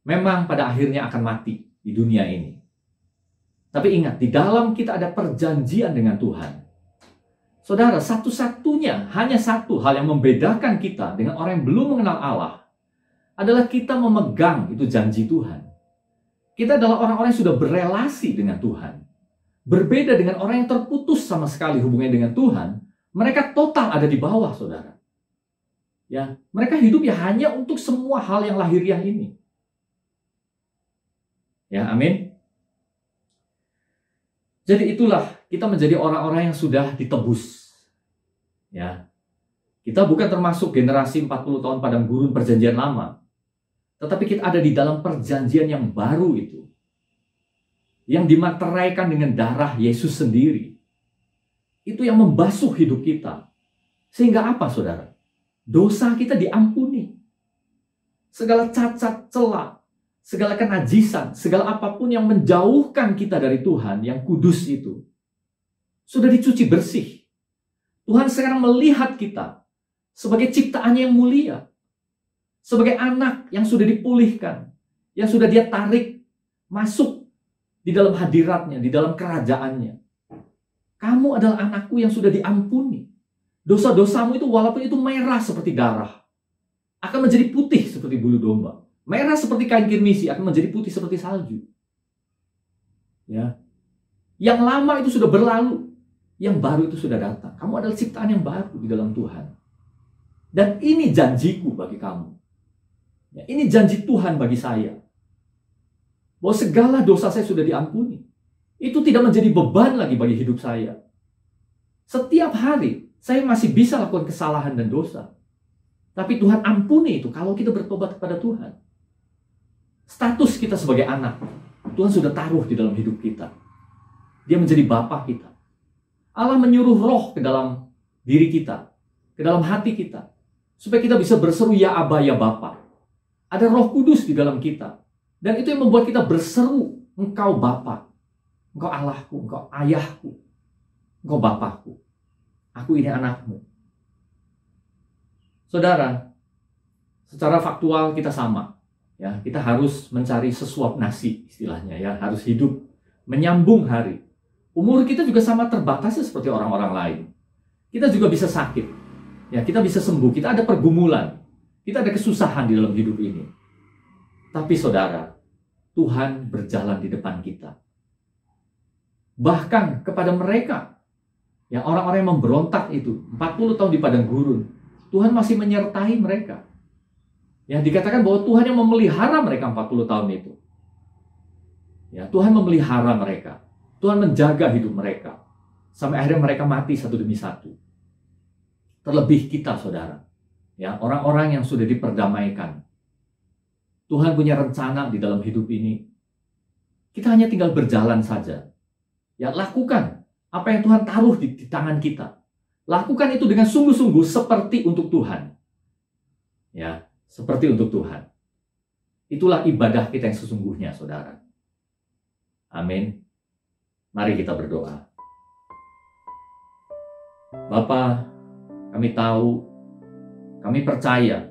memang pada akhirnya akan mati di dunia ini. Tapi ingat, di dalam kita ada perjanjian dengan Tuhan. Saudara, satu-satunya, hanya satu hal yang membedakan kita dengan orang yang belum mengenal Allah adalah kita memegang itu janji Tuhan. Kita adalah orang-orang yang sudah berelasi dengan Tuhan. Berbeda dengan orang yang terputus sama sekali hubungannya dengan Tuhan. Mereka total ada di bawah, saudara. Ya, mereka hidup ya hanya untuk semua hal yang lahiriah ini. Ya, amin. Jadi itulah kita menjadi orang-orang yang sudah ditebus. Ya. Kita bukan termasuk generasi 40 tahun padang gurun perjanjian lama. Tetapi kita ada di dalam perjanjian yang baru itu. Yang dimateraikan dengan darah Yesus sendiri. Itu yang membasuh hidup kita. Sehingga apa, saudara? Dosa kita diampuni. Segala cacat, celah, segala kenajisan, segala apapun yang menjauhkan kita dari Tuhan yang kudus itu sudah dicuci bersih. Tuhan sekarang melihat kita sebagai ciptaannya yang mulia, sebagai anak yang sudah dipulihkan, yang sudah Dia tarik masuk di dalam hadiratnya, di dalam kerajaannya. Kamu adalah anakku yang sudah diampuni. Dosa-dosamu itu walaupun itu merah seperti darah, akan menjadi putih seperti bulu domba. Merah seperti kain kirmisi akan menjadi putih seperti salju. Ya. Yang lama itu sudah berlalu, yang baru itu sudah datang. Kamu adalah ciptaan yang baru di dalam Tuhan. Dan ini janjiku bagi kamu. Ya, ini janji Tuhan bagi saya. Bahwa segala dosa saya sudah diampuni. Itu tidak menjadi beban lagi bagi hidup saya. Setiap hari saya masih bisa lakukan kesalahan dan dosa. Tapi Tuhan ampuni itu kalau kita bertobat kepada Tuhan. Status kita sebagai anak, Tuhan sudah taruh di dalam hidup kita. Dia menjadi Bapa kita. Allah menyuruh roh ke dalam diri kita, ke dalam hati kita, supaya kita bisa berseru, ya Aba, ya Bapa. Ada Roh Kudus di dalam kita. Dan itu yang membuat kita berseru, Engkau Bapa, Engkau Allahku, Engkau Ayahku, Engkau Bapakku. Aku ini anakmu. Saudara, secara faktual kita sama. Ya, kita harus mencari sesuap nasi, istilahnya ya, harus hidup menyambung hari. Umur kita juga sama terbatasnya seperti orang-orang lain. Kita juga bisa sakit. Ya, kita bisa sembuh, kita ada pergumulan. Kita ada kesusahan di dalam hidup ini. Tapi saudara, Tuhan berjalan di depan kita. Bahkan kepada mereka yang orang-orang yang memberontak itu 40 tahun di padang gurun, Tuhan masih menyertai mereka. Ya, dikatakan bahwa Tuhan yang memelihara mereka 40 tahun itu. Ya, Tuhan memelihara mereka. Tuhan menjaga hidup mereka. Sampai akhirnya mereka mati satu demi satu. Terlebih kita, saudara. Ya, orang-orang yang sudah diperdamaikan. Tuhan punya rencana di dalam hidup ini. Kita hanya tinggal berjalan saja. Ya, lakukan apa yang Tuhan taruh di tangan kita. Lakukan itu dengan sungguh-sungguh seperti untuk Tuhan. Ya, seperti untuk Tuhan. Itulah ibadah kita yang sesungguhnya, saudara. Amin. Mari kita berdoa. Bapa, kami tahu, kami percaya,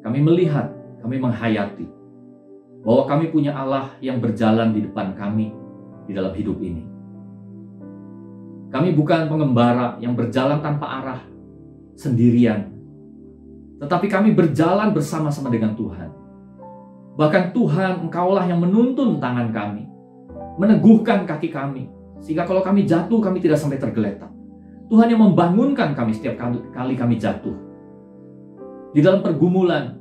kami melihat, kami menghayati bahwa kami punya Allah yang berjalan di depan kami di dalam hidup ini. Kami bukan pengembara yang berjalan tanpa arah, sendirian. Tetapi kami berjalan bersama-sama dengan Tuhan. Bahkan Tuhan, Engkaulah yang menuntun tangan kami, meneguhkan kaki kami, sehingga kalau kami jatuh, kami tidak sampai tergeletak. Tuhan yang membangunkan kami setiap kali kami jatuh. Di dalam pergumulan,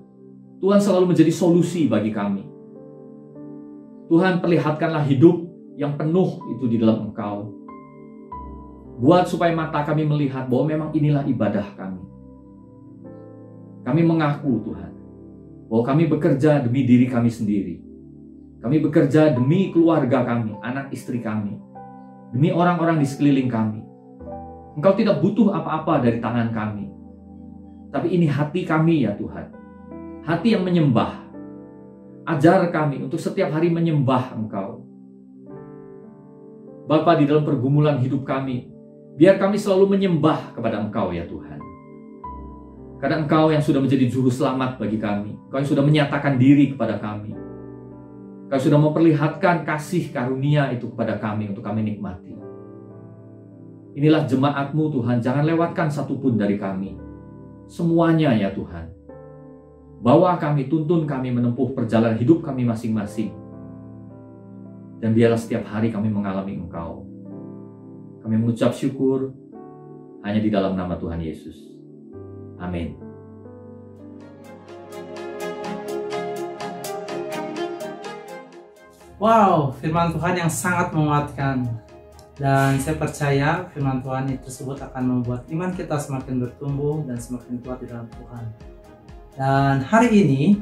Tuhan selalu menjadi solusi bagi kami. Tuhan, perlihatkanlah hidup yang penuh itu di dalam Engkau. Buat supaya mata kami melihat bahwa memang inilah ibadah kami. Kami mengaku, Tuhan, bahwa kami bekerja demi diri kami sendiri. Kami bekerja demi keluarga kami, anak istri kami, demi orang-orang di sekeliling kami. Engkau tidak butuh apa-apa dari tangan kami. Tapi ini hati kami ya Tuhan. Hati yang menyembah. Ajar kami untuk setiap hari menyembah Engkau. Bapa, di dalam pergumulan hidup kami, biar kami selalu menyembah kepada Engkau ya Tuhan. Karena Engkau yang sudah menjadi juru selamat bagi kami. Engkau yang sudah menyatakan diri kepada kami. Engkau sudah memperlihatkan kasih karunia itu kepada kami untuk kami nikmati. Inilah jemaat-Mu Tuhan, jangan lewatkan satupun dari kami. Semuanya ya Tuhan. Bawa kami, tuntun kami menempuh perjalanan hidup kami masing-masing. Dan biarlah setiap hari kami mengalami Engkau. Kami mengucap syukur hanya di dalam nama Tuhan Yesus. Amin. Wow, firman Tuhan yang sangat menguatkan. Dan saya percaya firman Tuhan tersebut akan membuat iman kita semakin bertumbuh dan semakin kuat di dalam Tuhan. Dan hari ini,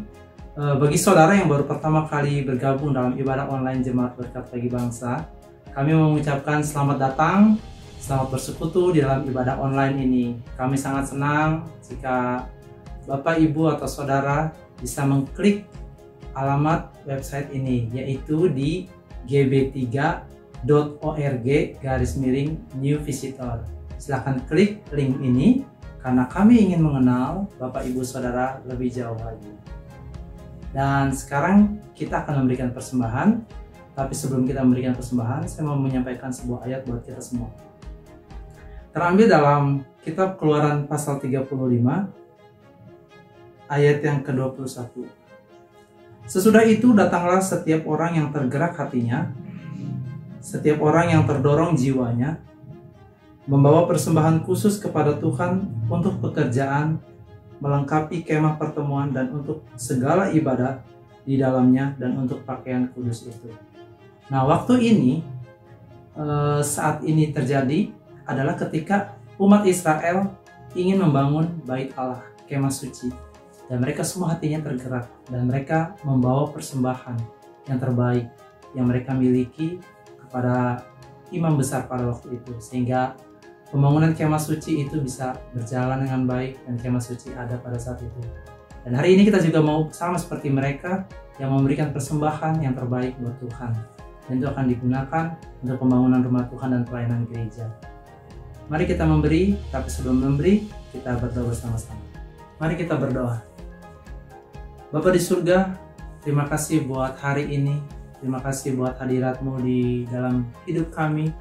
bagi saudara yang baru pertama kali bergabung dalam ibadah online Jemaat Berkat Bagi Bangsa, kami mengucapkan selamat datang, selamat bersekutu di dalam ibadah online ini. Kami sangat senang jika Bapak, Ibu, atau saudara bisa mengklik alamat website ini, yaitu di gb3.org/new visitor. Silahkan klik link ini, karena kami ingin mengenal Bapak, Ibu, Saudara lebih jauh lagi. Dan sekarang kita akan memberikan persembahan. Tapi sebelum kita memberikan persembahan, saya mau menyampaikan sebuah ayat buat kita semua. Terambil dalam kitab Keluaran pasal 35, ayat yang ke-21. Sesudah itu datanglah setiap orang yang tergerak hatinya, setiap orang yang terdorong jiwanya, membawa persembahan khusus kepada Tuhan untuk pekerjaan, melengkapi kemah pertemuan dan untuk segala ibadah di dalamnya dan untuk pakaian kudus itu. Nah, waktu ini, saat ini terjadi adalah ketika umat Israel ingin membangun bait Allah, kemah suci. Dan mereka semua hatinya tergerak dan mereka membawa persembahan yang terbaik yang mereka miliki kepada imam besar pada waktu itu, sehingga pembangunan kemah suci itu bisa berjalan dengan baik dan kemah suci ada pada saat itu. Dan hari ini kita juga mau sama seperti mereka yang memberikan persembahan yang terbaik buat Tuhan. Dan itu akan digunakan untuk pembangunan rumah Tuhan dan pelayanan gereja. Mari kita memberi, tapi sebelum memberi, kita berdoa bersama-sama. Mari kita berdoa. Bapa di surga, terima kasih buat hari ini. Terima kasih buat hadirat-Mu di dalam hidup kami,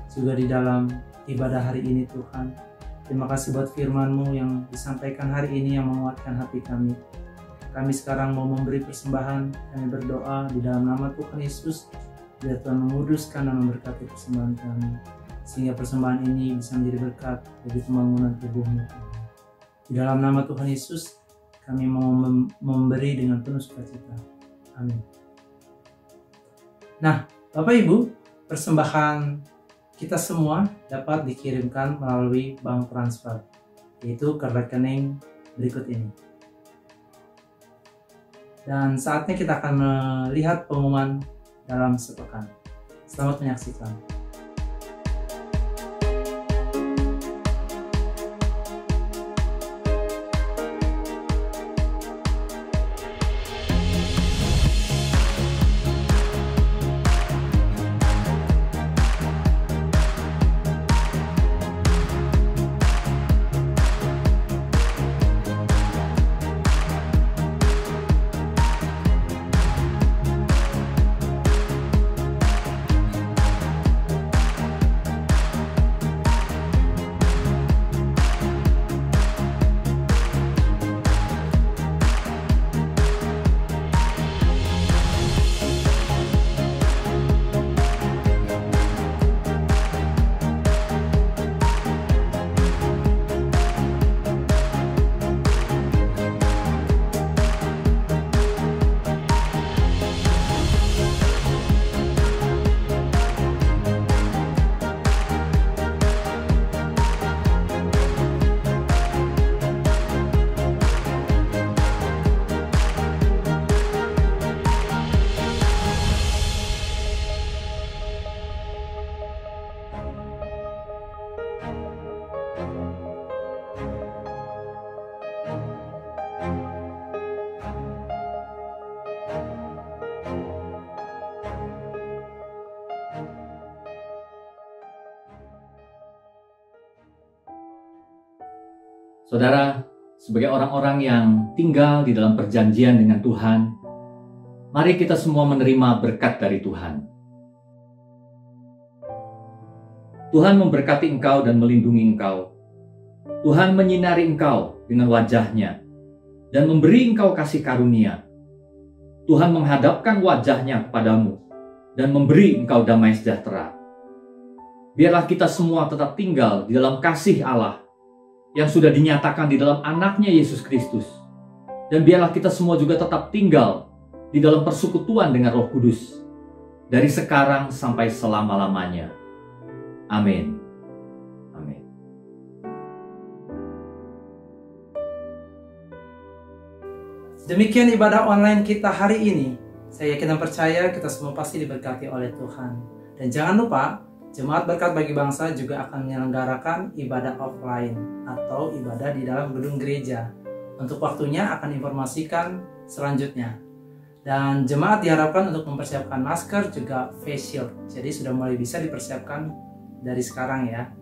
juga di dalam ibadah hari ini Tuhan. Terima kasih buat firman-Mu yang disampaikan hari ini yang menguatkan hati kami. Kami sekarang mau memberi persembahan, kami berdoa di dalam nama Tuhan Yesus, biar Tuhan menguduskan dan memberkati persembahan kami, sehingga persembahan ini bisa menjadi berkat bagi pembangunan tubuh-Mu. Di dalam nama Tuhan Yesus, kami mau memberi dengan penuh sukacita. Amin. Nah, Bapak Ibu, persembahan kita semua dapat dikirimkan melalui bank transfer, yaitu ke rekening berikut ini. Dan saatnya kita akan melihat pengumuman dalam sepekan. Selamat menyaksikan. Saudara, sebagai orang-orang yang tinggal di dalam perjanjian dengan Tuhan, mari kita semua menerima berkat dari Tuhan. Tuhan memberkati engkau dan melindungi engkau. Tuhan menyinari engkau dengan wajah-Nya dan memberi engkau kasih karunia. Tuhan menghadapkan wajah-Nya kepadamu dan memberi engkau damai sejahtera. Biarlah kita semua tetap tinggal di dalam kasih Allah yang sudah dinyatakan di dalam anaknya Yesus Kristus. Dan biarlah kita semua juga tetap tinggal di dalam persekutuan dengan Roh Kudus dari sekarang sampai selama-lamanya. Amin. Amin. Demikian ibadah online kita hari ini. Saya yakin dan percaya kita semua pasti diberkati oleh Tuhan. Dan jangan lupa, Jemaat Berkat Bagi Bangsa juga akan menyelenggarakan ibadah offline atau ibadah di dalam gedung gereja. Untuk waktunya akan informasikan selanjutnya. Dan jemaat diharapkan untuk mempersiapkan masker juga face shield. Jadi sudah mulai bisa dipersiapkan dari sekarang ya.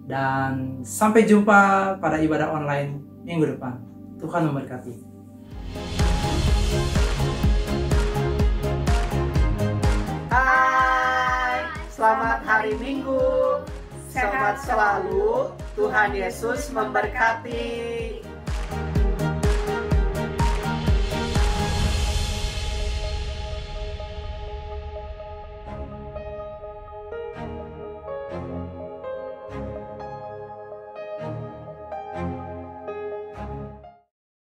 Dan sampai jumpa pada ibadah online minggu depan. Tuhan memberkati. Hai, selamat hari Minggu. Sehat selalu. Tuhan Yesus memberkati.